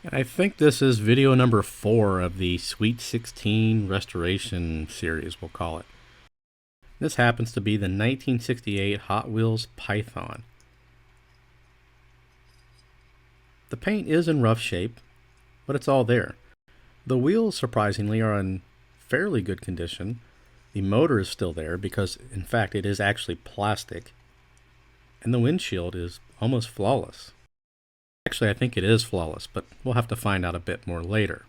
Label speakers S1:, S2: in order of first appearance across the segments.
S1: And I think this is video number 4 of the Sweet 16 restoration series, we'll call it. This happens to be the 1968 Hot Wheels Python. The paint is in rough shape, but it's all there. The wheels, surprisingly, are in fairly good condition. The motor is still there because, in fact, it is actually plastic. And the windshield is almost flawless. Actually, I think it is flawless, but we'll have to find out a bit more later.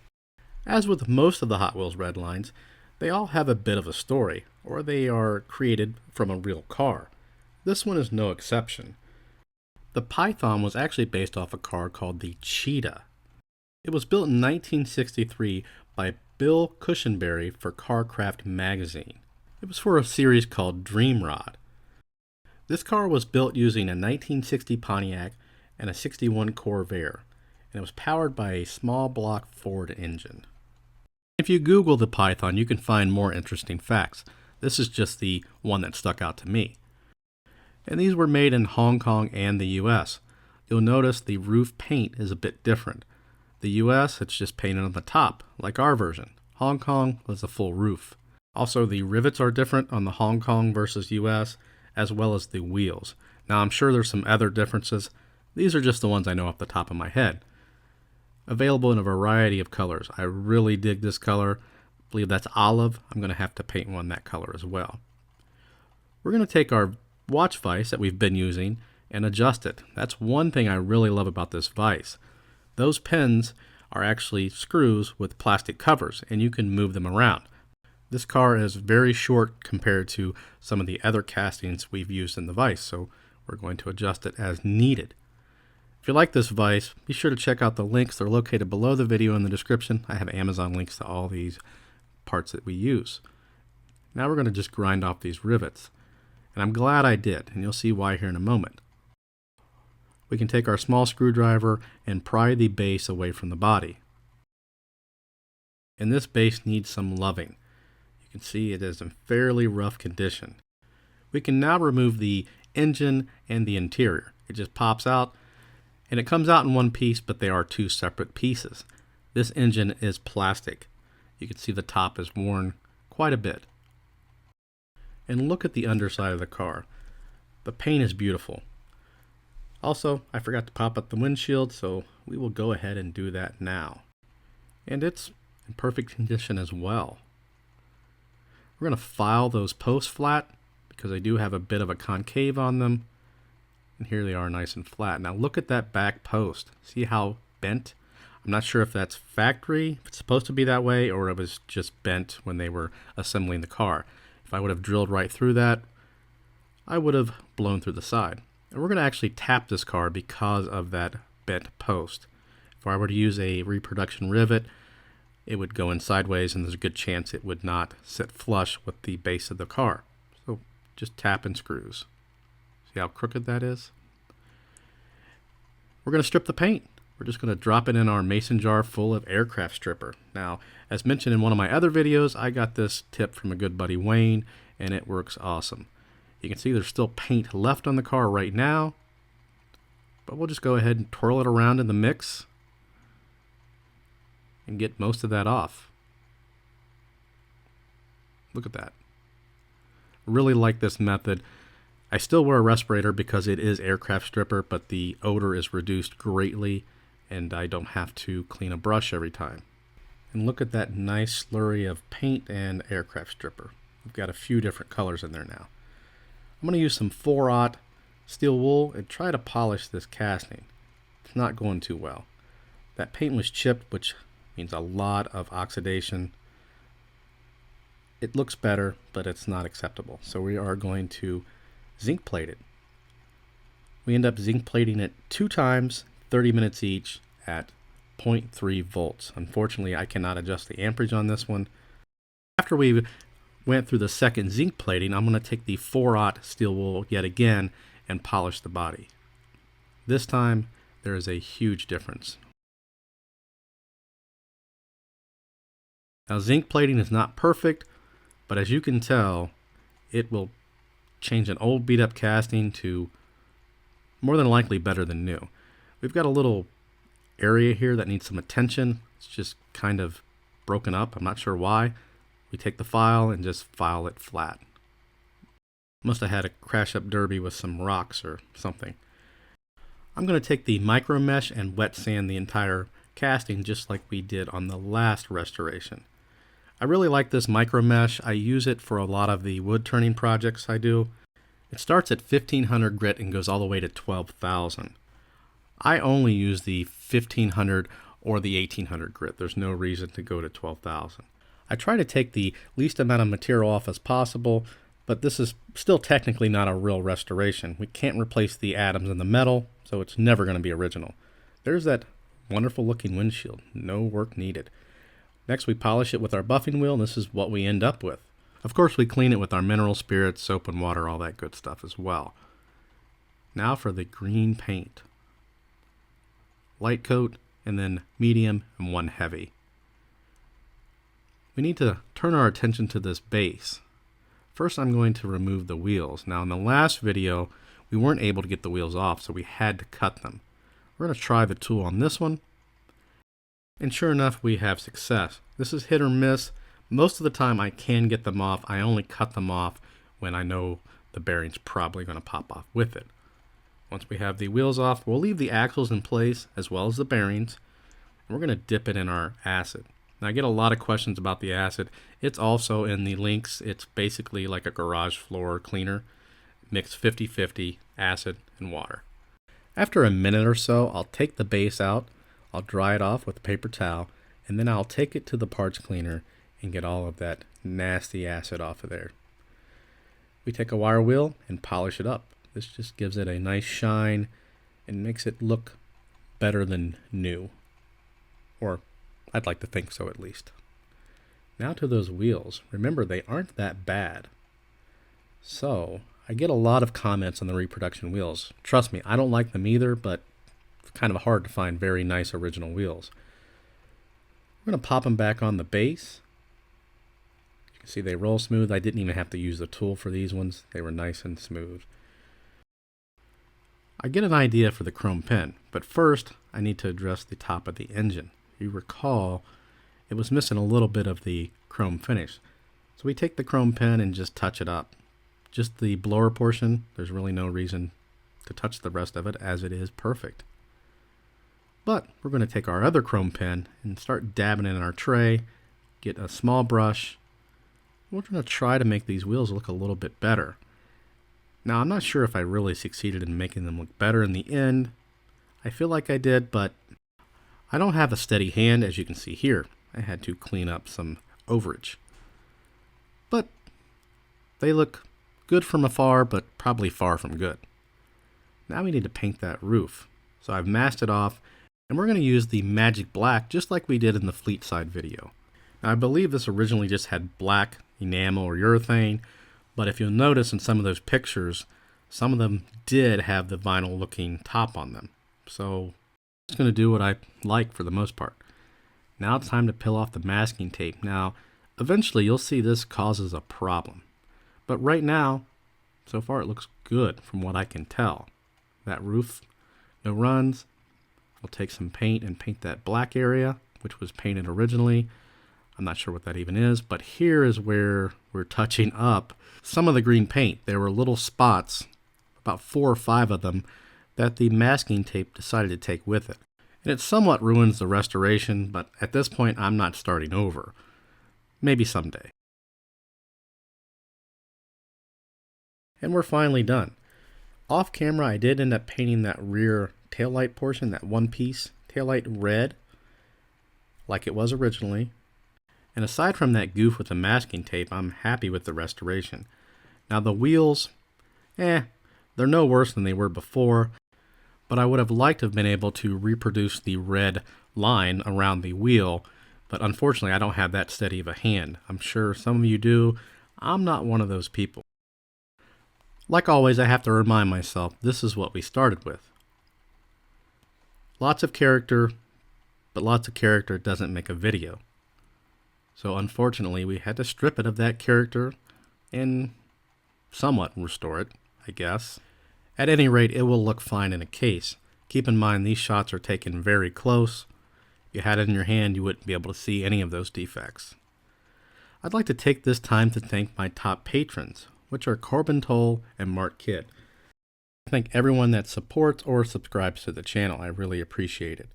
S1: As with most of the Hot Wheels Redlines, they all have a bit of a story, or they are created from a real car. This one is no exception. The Python was actually based off a car called the Cheetah. It was built in 1963 by Bill Cushenberry for Carcraft magazine. It was for a series called Dreamrod. This car was built using a 1960 Pontiac and a 61 Corvair, and it was powered by a small block Ford engine. If you Google the Python, you can find more interesting facts. This is just the one that stuck out to me. And these were made in Hong Kong and the US. You'll notice the roof paint is a bit different. The US, it's just painted on the top, like our version. Hong Kong was a full roof. Also, the rivets are different on the Hong Kong versus US, as well as the wheels. Now, I'm sure there's some other differences. These are just the ones I know off the top of my head. Available in a variety of colors. I really dig this color. I believe that's olive. I'm going to have to paint one that color as well. We're going to take our watch vise that we've been using and adjust it. That's one thing I really love about this vise. Those pins are actually screws with plastic covers, and you can move them around. This car is very short compared to some of the other castings we've used in the vise, so we're going to adjust it as needed. If you like this vise, be sure to check out the links. They're located below the video in the description. I have Amazon links to all these parts that we use. Now we're going to just grind off these rivets. And I'm glad I did, and you'll see why here in a moment. We can take our small screwdriver and pry the base away from the body. And this base needs some loving. You can see it is in fairly rough condition. We can now remove the engine and the interior. It just pops out, and it comes out in one piece, but they are two separate pieces. This engine is plastic. You can see the top is worn quite a bit. And look at the underside of the car. The paint is beautiful. Also, I forgot to pop up the windshield, so we will go ahead and do that now. And it's in perfect condition as well. We're going to file those posts flat because they do have a bit of a concave on them. And here they are nice and flat. Now look at that back post. See how bent? I'm not sure if that's factory, if it's supposed to be that way, or it was just bent when they were assembling the car. If I would have drilled right through that, I would have blown through the side. And we're going to actually tap this car because of that bent post. If I were to use a reproduction rivet, it would go in sideways, and there's a good chance it would not sit flush with the base of the car. So just tap and screws. See how crooked that is? We're going to strip the paint. We're just going to drop it in our mason jar full of aircraft stripper. Now, as mentioned in one of my other videos, I got this tip from a good buddy Wayne, and it works awesome. You can see there's still paint left on the car right now, but we'll just go ahead and twirl it around in the mix and get most of that off. Look at that. Really like this method. I still wear a respirator because it is aircraft stripper, but the odor is reduced greatly, and I don't have to clean a brush every time. And look at that nice slurry of paint and aircraft stripper. We've got a few different colors in there now. I'm going to use some 4/0 steel wool and try to polish this casting. It's not going too well. That paint was chipped, which means a lot of oxidation. It looks better, but it's not acceptable. So we are going to zinc plate it. We end up zinc plating it 2 times, 30 minutes each at 0.3 volts. Unfortunately, I cannot adjust the amperage on this one. After we went through the second zinc plating, I'm going to take the 4/0 steel wool yet again and polish the body. This time, there is a huge difference. Now, zinc plating is not perfect, but as you can tell, it will change an old beat up casting to more than likely better than new. We've got a little area here that needs some attention. It's just kind of broken up. I'm not sure why. We take the file and just file it flat. Must have had a crash up derby with some rocks or something. I'm going to take the micro mesh and wet sand the entire casting just like we did on the last restoration. I really like this micro mesh. I use it for a lot of the wood turning projects I do. It starts at 1500 grit and goes all the way to 12,000. I only use the 1500 or the 1800 grit. There's no reason to go to 12,000. I try to take the least amount of material off as possible, but this is still technically not a real restoration. We can't replace the atoms in the metal, so it's never going to be original. There's that wonderful looking windshield. No work needed. Next we polish it with our buffing wheel, and this is what we end up with. Of course we clean it with our mineral spirits, soap and water, all that good stuff as well. Now for the green paint. Light coat, and then medium, and one heavy. We need to turn our attention to this base. First I'm going to remove the wheels. Now in the last video we weren't able to get the wheels off, so we had to cut them. We're going to try the tool on this one, and sure enough we have success. This is hit or miss. Most of the time I can get them off. I only cut them off when I know the bearing's probably going to pop off with it. Once we have the wheels off, we'll leave the axles in place as well as the bearings. We're going to dip it in our acid. Now I get a lot of questions about the acid. It's also in the links. It's basically like a garage floor cleaner. Mix 50-50 acid and water. After a minute or so, I'll take the base out. I'll dry it off with a paper towel, and then I'll take it to the parts cleaner and get all of that nasty acid off of there. We take a wire wheel and polish it up. This just gives it a nice shine and makes it look better than new. Or I'd like to think so at least. Now to those wheels. Remember, they aren't that bad. So I get a lot of comments on the reproduction wheels. Trust me, I don't like them either, but it's kind of hard to find very nice original wheels. We're going to pop them back on the base. You can see they roll smooth. I didn't even have to use the tool for these ones. They were nice and smooth. I get an idea for the chrome pen, but first I need to address the top of the engine. You recall it was missing a little bit of the chrome finish. So we take the chrome pen and just touch it up. Just the blower portion, there's really no reason to touch the rest of it as it is perfect. But we're going to take our other chrome pen and start dabbing in our tray, get a small brush. We're going to try to make these wheels look a little bit better. Now I'm not sure if I really succeeded in making them look better in the end. I feel like I did, but I don't have a steady hand, as you can see here. I had to clean up some overage. But they look good from afar, but probably far from good. Now we need to paint that roof. So I've masked it off, and we're going to use the magic black just like we did in the fleet side video. Now I believe this originally just had black enamel or urethane, but if you'll notice in some of those pictures, some of them did have the vinyl looking top on them. So I'm just going to do what I like for the most part. Now it's time to peel off the masking tape. Now eventually you'll see this causes a problem. But right now, so far it looks good from what I can tell. That roof, no runs. We'll take some paint and paint that black area, which was painted originally. I'm not sure what that even is, but here is where we're touching up some of the green paint. There were little spots, about 4 or 5 of them, that the masking tape decided to take with it. And it somewhat ruins the restoration, but at this point I'm not starting over. Maybe someday. And we're finally done. Off camera I did end up painting that rear taillight portion, that one piece taillight red, like it was originally. And aside from that goof with the masking tape, I'm happy with the restoration. Now the wheels, they're no worse than they were before, but I would have liked to have been able to reproduce the red line around the wheel, but unfortunately I don't have that steady of a hand. I'm sure some of you do. I'm not one of those people. Like always, I have to remind myself, this is what we started with. Lots of character, but lots of character doesn't make a video. So unfortunately, we had to strip it of that character and somewhat restore it, I guess. At any rate, it will look fine in a case. Keep in mind these shots are taken very close. If you had it in your hand, you wouldn't be able to see any of those defects. I'd like to take this time to thank my top patrons, which are Corbin Toll and Mark Kidd. I thank everyone that supports or subscribes to the channel. I really appreciate it.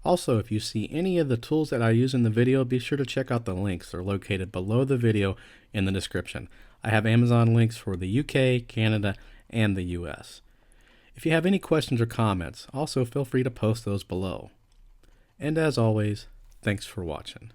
S1: Also, if you see any of the tools that I use in the video, be sure to check out the links. They're located below the video in the description. I have Amazon links for the UK, Canada, and the US. If you have any questions or comments, also feel free to post those below. And as always, thanks for watching.